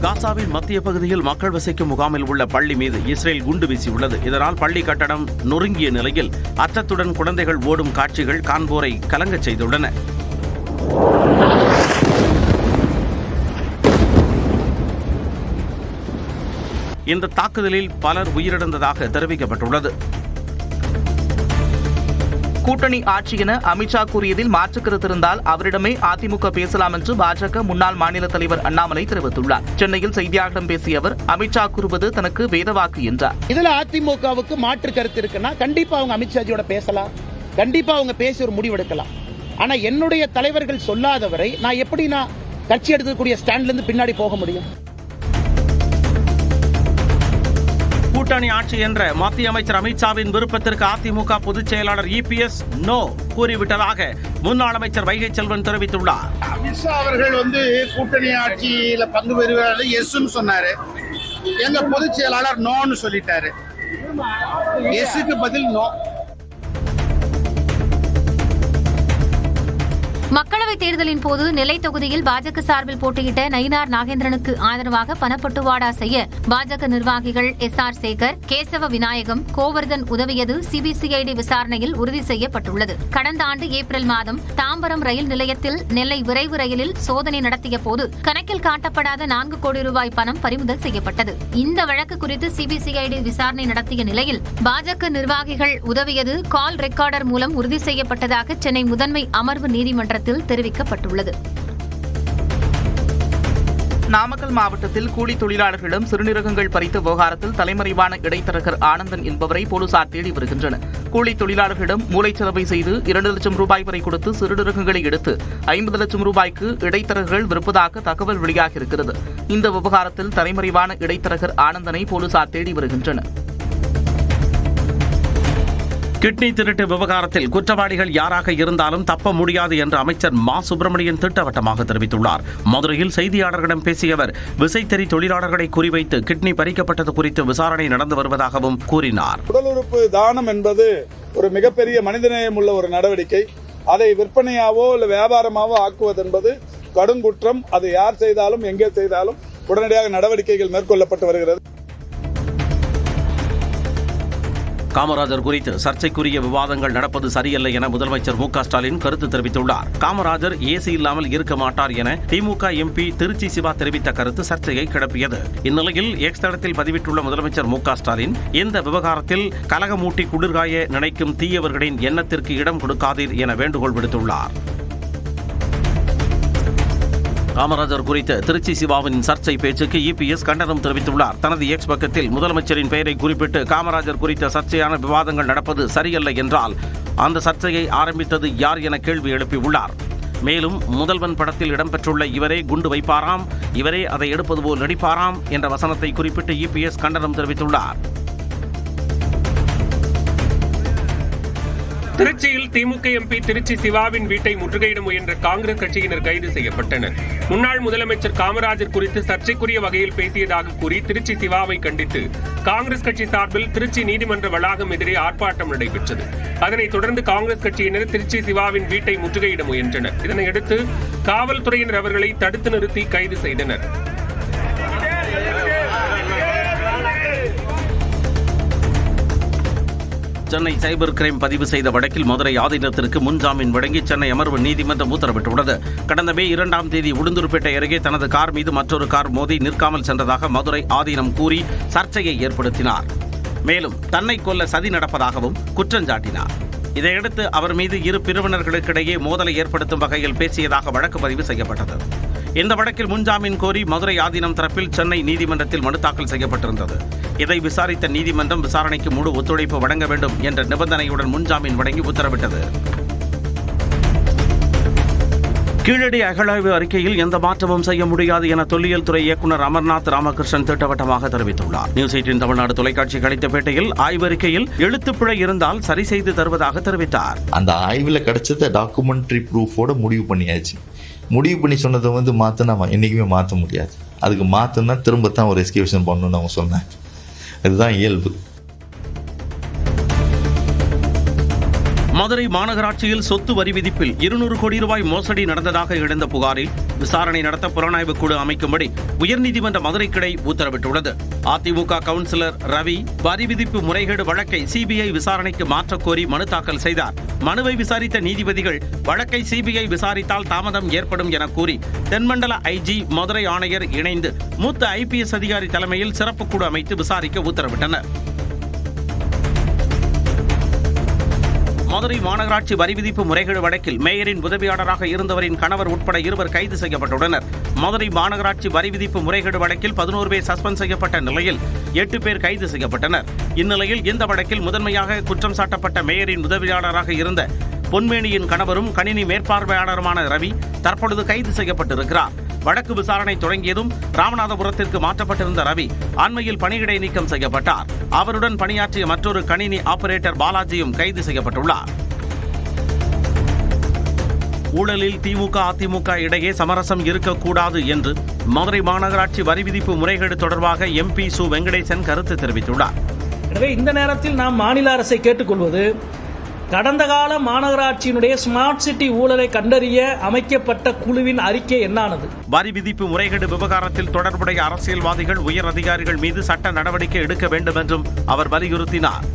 காசாவின் மத்திய பகுதியில் மக்கள் வசிக்கும் முகாமில் உள்ள பள்ளி மீது இஸ்ரேல் குண்டு வீசியுள்ளது. இதனால் பள்ளி கட்டடம் நொறுங்கிய நிலையில் அச்சத்துடன் குழந்தைகள் ஓடும் காட்சிகள் காண்போரை கலங்கச் செய்துள்ளன. இந்த தாக்குதலில் பலர் உயிரிழந்ததாக தெரிவிக்கப்பட்டுள்ளது. கூட்டணி ஆட்சி என அமித்ஷா கூறியதில் மாற்றுக் கருத்து இருந்தால் அவரிடமே அதிமுக பேசலாம் என்று பாஜக முன்னாள் மாநில தலைவர் அண்ணாமலை தெரிவித்துள்ளார். சென்னையில் செய்தியாளர்களிடம் பேசிய அவர், அமித்ஷா கூறுவது தனக்கு வேதவாக்கு என்றார். இதுல அதிமுகவுக்கு மாற்று கருத்து இருக்குன்னா கண்டிப்பா அவங்க அமித்ஷாஜியோட பேசலாம், கண்டிப்பா அவங்க பேசி ஒரு முடிவெடுக்கலாம். ஆனா என்னுடைய தலைவர்கள் சொல்லாதவரை நான் எப்படி கட்சி எடுக்கக்கூடிய ஸ்டாண்ட்ல இருந்து பின்னாடி போக முடியும்? கூட்டணி ஆட்சி என்ற மத்திய அமைச்சர் அமித்ஷாவின் விருப்பத்திற்கு அதிமுக பொதுச் செயலாளர் EPS நோ கூறிவிட்டதாக முன்னாள் அமைச்சர் வைகை செல்வன் தெரிவித்துள்ளார். அமித்ஷா அவர்கள் கூட்டணி ஆட்சியில பங்கு பெறுவது எஸ்ன்னு சொன்னாரு. எங்க பொதுச் செயலாளர் நோன்னு சொல்லிட்டாரு. எஸ்க்கு பதில் நோ. மக்களவைத் தேர்தலின் போது நெல்லை தொகுதியில் பாஜக சார்பில் போட்டியிட்ட நயினார் நாகேந்திரனுக்கு ஆதரவாக பணப்பட்டுவாடா செய்ய பாஜக நிர்வாகிகள் SR சேகர், கேசவ விநாயகம், கோவர்தன் உதவியது சிபிசிஐடி விசாரணையில் உறுதி செய்யப்பட்டுள்ளது. கடந்த ஆண்டு ஏப்ரல் மாதம் தாம்பரம் ரயில் நிலையத்தில் நெல்லை விரைவு ரயிலில் சோதனை நடத்திய போது கணக்கில் காட்டப்படாத 4 கோடி ரூபாய் பணம் பறிமுதல் செய்யப்பட்டது. இந்த வழக்கு குறித்து சிபிசிஐடி விசாரணை நடத்திய நிலையில் பாஜக நிர்வாகிகள் உதவியது கால் ரெக்கார்டர் மூலம் உறுதி செய்யப்பட்டதாக சென்னை முதன்மை அமர்வு நீதிமன்றத்தில் தெரிவிக்கப்பட்டுள்ளது. நாமக்கல் மாவட்டத்தில் கூலி தொழிலாளர்களிடம் சிறுநீரகங்கள் பறித்த விவகாரத்தில் தலைமறைவான இடைத்தரகர் ஆனந்தன் என்பவரை போலீசார் தேடி வருகின்றனர். கூலி தொழிலாளர்களிடம் மூளைச்சலவை செய்து 2 லட்சம் ரூபாய் வரை கொடுத்து சிறுநீரகங்களை எடுத்து 50 லட்சம் ரூபாய்க்கு இடைத்தரகர்கள் விற்பதாக தகவல் வெளியாகியிருக்கிறது. இந்த விவகாரத்தில் தலைமறைவான இடைத்தரகர் ஆனந்தனை போலீசார் தேடி வருகின்றனர். கிட்னி திருட்டு விவகாரத்தில் குற்றவாளிகள் யாராக இருந்தாலும் தப்ப முடியாது என்று அமைச்சர் மா சுப்பிரமணியன் திட்டவட்டமாக தெரிவித்துள்ளார். மதுரையில் செய்தியாளர்களிடம் பேசிய அவர், விசைத்தறி தொழிலாளர்களை குறிவைத்து கிட்னி பறிக்கப்பட்டது குறித்து விசாரணை நடந்து வருவதாகவும் கூறினார். உடல் உறுப்பு தானம் என்பது ஒரு மிகப்பெரிய மனிதநேயம் உள்ள ஒரு நடவடிக்கை. அதை விற்பனையாவோ இல்லை வியாபாரமாவோ ஆக்குவது என்பது கடுங்குற்றம். அது யார் செய்தாலும் எங்கே செய்தாலும் உடனடியாக நடவடிக்கைகள் மேற்கொள்ளப்பட்டு வருகிறது. காமராஜர் குறித்து சர்ச்சைக்குரிய விவாதங்கள் நடப்பது சரியல்ல என முதலமைச்சர் மு.க.ஸ்டாலின் கருத்து தெரிவித்துள்ளார். காமராஜர் ஏசி இல்லாமல் இருக்க மாட்டார் என திமுக MP திருச்சி சிவா தெரிவித்த கருத்து சர்ச்சையை கிளப்பியது. இந்நிலையில் எக்ஸ் தளத்தில் பதிவிட்டுள்ள முதலமைச்சர் மு.க.ஸ்டாலின், இந்த விவகாரத்தில் கலகமூட்டி குளிர்காய நினைக்கும் தீயவர்களின் எண்ணத்திற்கு இடம் கொடுக்காதீர் என வேண்டுகோள் விடுத்துள்ளார். காமராஜர் குறித்த திருச்சி சிவாவின் சர்ச்சை பேச்சுக்கு EPS கண்டனம் தெரிவித்துள்ளார். தனது எக்ஸ் பக்கத்தில் முதலமைச்சரின் பெயரை குறிப்பிட்டு காமராஜர் குறித்த சர்ச்சையான விவாதங்கள் நடப்பது சரியல்ல என்றால் அந்த சர்ச்சையை ஆரம்பித்தது யார் என கேள்வி எழுப்பியுள்ளார். மேலும் முதல்வன் படத்தில் இடம்பெற்றுள்ள இவரே குண்டு வைப்பாராம், இவரே அதை எடுப்பது போல் நடிப்பாராம் என்ற வசனத்தை குறிப்பிட்டு EPS கண்டனம் தெரிவித்துள்ளார். திருச்சியில் திமுக MP திருச்சி சிவாவின் வீட்டை முற்றுகையிட முயன்ற காங்கிரஸ் கட்சியினர் கைது செய்யப்பட்டனர். முன்னாள் முதலமைச்சர் காமராஜர் குறித்து சர்ச்சைக்குரிய வகையில் பேசியதாக கூறி திருச்சி சிவாவை கண்டித்து காங்கிரஸ் கட்சி சார்பில் திருச்சி நீதிமன்ற வளாகம் எதிரே ஆர்ப்பாட்டம் நடைபெற்றது. அதனைத் தொடர்ந்து காங்கிரஸ் கட்சியினர் திருச்சி சிவாவின் வீட்டை முற்றுகையிட முயன்றனர். இதனையடுத்து காவல்துறையினர் அவர்களை தடுத்து நிறுத்தி கைது செய்தனர். சென்னை சைபர் கிரைம் பதிவு செய்த வழக்கில் மதுரை ஆதீனத்திற்கு முன்ஜாமீன் வழங்கி சென்னை அமர்வு நீதிமன்றம் உத்தரவிட்டுள்ளது. கடந்த மே 2ஆம் தேதி உளுந்தூர்பேட்டை அருகே தனது கார் மீது மற்றொரு கார் மோதி நிற்காமல் சென்றதாக மதுரை ஆதீனம் கூறி சர்ச்சையை ஏற்படுத்தினார். மேலும் தன்னை கொல்ல சதி நடப்பதாகவும் குற்றஞ்சாட்டினார். இதையடுத்து அவர் மீது இரு பிரிவினர்களுக்கிடையே மோதலை ஏற்படுத்தும் வகையில் பேசியதாக வழக்கு பதிவு செய்யப்பட்டது. இந்த வழக்கில் முன்ஜாமீன் கோரி மதுரை ஆதீனம் தரப்பில் சென்னை நீதிமன்றத்தில் மனு தாக்கல் செய்யப்பட்டிருந்தது. இதை விசாரித்த நீதிமன்றம் விசாரணைக்கு முழு ஒத்துழைப்பு வழங்க வேண்டும் என்ற நிபந்தனையுடன் முன்ஜாமீன் வழங்கி உத்தரவிட்டது. கீழடி அகழாய்வு அறிக்கையில் எந்த மாற்றமும் செய்ய முடியாது என தொல்லியல் துறை இயக்குநர் அமர்நாத் ராமகிருஷ்ணன் திட்டவட்டமாக தெரிவித்துள்ளார். நியூஸ் 18 தமிழ்நாடு தொலைக்காட்சிக்கு அளித்த பேட்டியில் ஆய்வறிக்கையில் எழுத்துப்பிழை இருந்தால் சரி செய்து தருவதாக தெரிவித்தார். அந்த ஆய்வுல கிடைச்சத டாக்குமெண்ட்ரி ப்ரூஃபோட முடிவு பண்ணியாச்சு. முடிவு பண்ணி சொன்னதை மாற்ற என்னைக்குமே மாற்ற முடியாது. அதுக்கு மாற்றினா திரும்பத்தான் ஒரு எஸ்கியூஷன் பண்ணணும்னு அவங்க சொன்னாங்க. இதுதான் இயல்பு. மதுரை மாநகராட்சியில் சொத்து வரி விதிப்பில் 200 கோடி ரூபாய் மோசடி நடந்ததாக எழுந்த புகாரில் விசாரணை நடத்த புலனாய்வு குழு அமைக்கும்படி உயர்நீதிமன்ற மதுரை கிளை உத்தரவிட்டுள்ளது. அதிமுக கவுன்சிலர் ரவி வரி விதிப்பு முறைகேடு வழக்கை சிபிஐ விசாரணைக்கு மாற்றக் கோரி மனு தாக்கல் செய்தார். மனுவை விசாரித்த நீதிபதிகள் வழக்கை சிபிஐ விசாரித்தால் தாமதம் ஏற்படும் என கூறி தென்மண்டல ஐஜி, மதுரை ஆணையர் இணைந்து மூத்த ஐபிஎஸ் அதிகாரி தலைமையில் சிறப்பு குழு அமைத்து விசாரிக்க உத்தரவிட்டனர். மதுரை மாநகராட்சி வரி விதிப்பு முறைகேடு வழக்கில் மேயரின் உதவியாளராக இருந்தவரின் கணவர் உட்பட 2 கைது செய்யப்பட்டுள்ளனர். மதுரை மாநகராட்சி வரி விதிப்பு முறைகேடு வழக்கில் 11 பேர் சஸ்பெண்ட் செய்யப்பட்ட நிலையில் 8 பேர் கைது செய்யப்பட்டனர். இந்நிலையில் இந்த வழக்கில் முதன்மையாக குற்றம் சாட்டப்பட்ட மேயரின் உதவியாளராக இருந்த பொன்மேனியின் கணவரும் கணினி மேற்பார்வையாளருமான ரவி தற்பொழுது கைது செய்யப்பட்டிருக்கிறார். வழக்கு விசாரணை தொடங்கியதும் ராமநாதபுரத்திற்கு மாற்றப்பட்டிருந்த ரவி அண்மையில் பணியிடை நீக்கம் செய்யப்பட்டார். அவருடன் பணியாற்றிய மற்றொரு கணினி ஆபரேட்டர் பாலாஜியும் கைது செய்யப்பட்டுள்ளார். ஊழலில் திமுக, அதிமுக இடையே சமரசம் இருக்கக்கூடாது என்று மதுரை மாநகராட்சி வரி விதிப்பு முறைகேடு தொடர்பாக எம்பி சு வெங்கடேசன் கருத்து தெரிவித்துள்ளார். எனவே இந்த நேரத்தில் நாம் மாநில அரசை கேட்டுக்கொள்வது, கடந்த கால மாநகராட்சியினுடைய ஸ்மார்ட் சிட்டி ஊழலை கண்டறிய அமைக்கப்பட்ட குழுவின் அறிக்கை என்னானது? வரி விதிப்பு முறைகேடு விவகாரத்தில் தொடர்புடைய அரசியல்வாதிகள், உயர் அதிகாரிகள் மீது சட்ட நடவடிக்கை எடுக்க வேண்டும் என்றும் அவர் வலியுறுத்தினார்.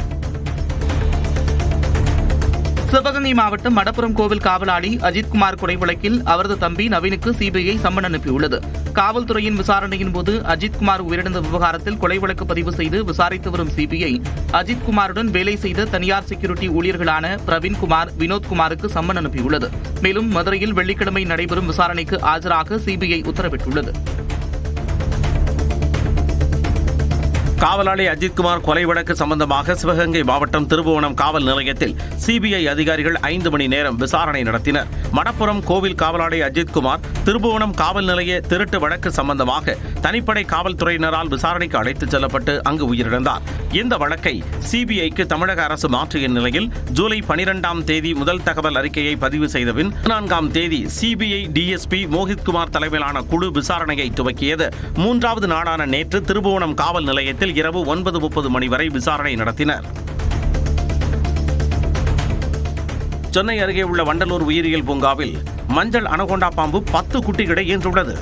சிவகங்கை மாவட்டம் மடப்புரம் கோவில் காவலாளி அஜித்குமார் கொலை வழக்கில் அவரது தம்பி நவீனுக்கு சிபிஐ சம்மன் அனுப்பியுள்ளது. காவல்துறையின் விசாரணையின் போது அஜித்குமார் உயிரிழந்த விவகாரத்தில் கொலை வழக்கு பதிவு செய்து விசாரித்து வரும் சிபிஐ அஜித்குமாருடன் வேலை செய்த தனியார் செக்யூரிட்டி ஊழியர்களான பிரவீன்குமார், வினோத்குமாருக்கு சம்மன் அனுப்பியுள்ளது. மேலும் மதுரையில் வெள்ளிக்கிழமை நடைபெறும் விசாரணைக்கு ஆஜராக சிபிஐ உத்தரவிட்டுள்ளது. காவலாளி அஜித்குமார் கொலை வழக்கு சம்பந்தமாக சிவகங்கை மாவட்டம் திருபுவனம் காவல் நிலையத்தில் சிபிஐ அதிகாரிகள் 5 மணி நேரம் விசாரணை நடத்தினர். மடப்புரம் கோவில் காவலாளி அஜித்குமார் திருபுவனம் காவல் நிலைய திருட்டு வழக்கு சம்பந்தமாக தனிப்படை காவல்துறையினரால் விசாரணைக்கு அழைத்துச் செல்லப்பட்டு அங்கு உயிரிழந்தார். இந்த வழக்கை சிபிஐக்கு தமிழக அரசு மாற்றிய நிலையில் ஜூலை 12ஆம் தேதி முதல் தகவல் அறிக்கையை பதிவு செய்த பின் 14ஆம் தேதி சிபிஐ டிஎஸ்பி மோஹித்குமார் தலைமையிலான குழு விசாரணையை துவக்கியது. 3வது நாளான நேற்று திருபுவனம் காவல் நிலையத்தில் இரவு 9:30 மணி வரை விசாரணை நடத்தினர். சென்னை அருகே உள்ள வண்டலூர் உயிரியல் பூங்காவில் மஞ்சள் அனகோண்டா பாம்பு 10 குட்டிகளை ஈன்றுள்ளது.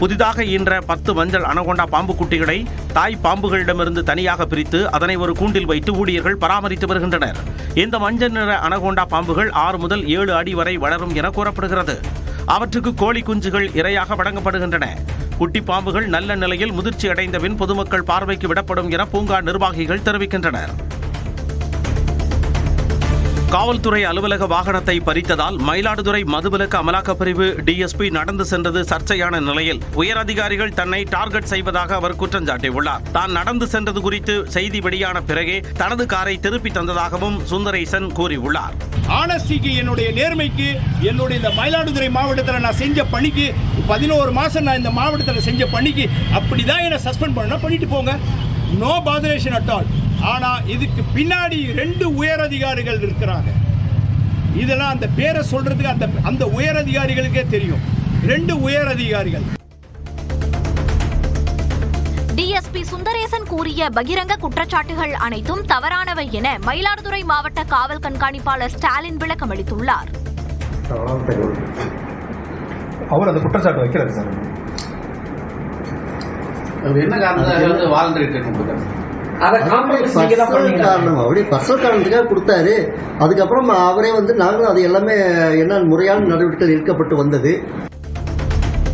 புதிதாக ஈன்ற 10 மஞ்சள் அனகோண்டா பாம்பு குட்டிகளை தாய் பாம்புகளிடமிருந்து தனியாக பிரித்து அதனை ஒரு கூண்டில் வைத்து ஊழியர்கள் பராமரித்து வருகின்றனர். இந்த மஞ்சள் நிற அனகோண்டா பாம்புகள் 6 முதல் 7 அடி வரை வளரும் என கூறப்படுகிறது. அவற்றுக்கு கோழி குஞ்சுகள் இரையாக வழங்கப்படுகின்றன. குட்டி பாம்புகள் நல்ல நிலையில் முதிர்ச்சி அடைந்த பின் பொதுமக்கள் பார்வைக்கு விடப்படும் என பூங்கா நிர்வாகிகள் தெரிவிக்கின்றனர். காவல்துறை அலுவலக வாகனத்தை பறித்ததால் மயிலாடுதுறை மதுவிலக்கு அமலாக்கப் பிரிவு டிஎஸ்பி நடந்து சென்றது சர்ச்சையான நிலையில் உயரதிகாரிகள் தன்னை டார்கெட் செய்வதாக அவர் குற்றம் சாட்டியுள்ளார். தான் நடந்து சென்றது குறித்து செய்தி வெளியான பிறகே தனது காரை திருப்பி தந்ததாகவும் சுந்தரேசன் கூறியுள்ளார். ஆனஸ்டிக்கு, என்னுடைய நேர்மைக்கு, என்னுடைய இந்த மயிலாடுதுறை மாவட்டத்தில் நான் செஞ்ச பணிக்கு 11 மாசம் நான் இந்த மாவட்டத்தில் செஞ்ச பணிக்கு அப்படிதான் என்னை சஸ்பெண்ட் பண்ண பண்ணிட்டு போங்க. No botheration at all. ஆனா இதுக்கு பின்னாடி 2 உயர் அதிகாரிகள் இருக்கிறாங்க. இதெல்லாம் அந்த பேரை சொல்றதுக்கு அந்த உயர் அதிகாரிகளுக்கே தெரியும். 2 உயர் அதிகாரிகள். டிஎஸ்பி சுந்தரேசன் கூறிய பகிரங்க குற்றச்சாட்டுகள் அனைத்தும் தவறானவை என மயிலாடுதுறை மாவட்ட காவல் கண்காணிப்பாளர் ஸ்டாலின் விளக்கம் அளித்துள்ளார். அவர் அந்த குற்றச்சாட்டு வைக்கிறார் சார். என்ன காரணம்? வாலண்டரி ட்ரீட்மெண்ட் காரணம் அப்படியே பர்சனல் காரணத்துக்காக கொடுத்தாரு. அதுக்கப்புறம் அவரே நாங்களும் அது எல்லாமே என்ன முறையான நடவடிக்கைகள் எடுக்கப்பட்டு வந்தது.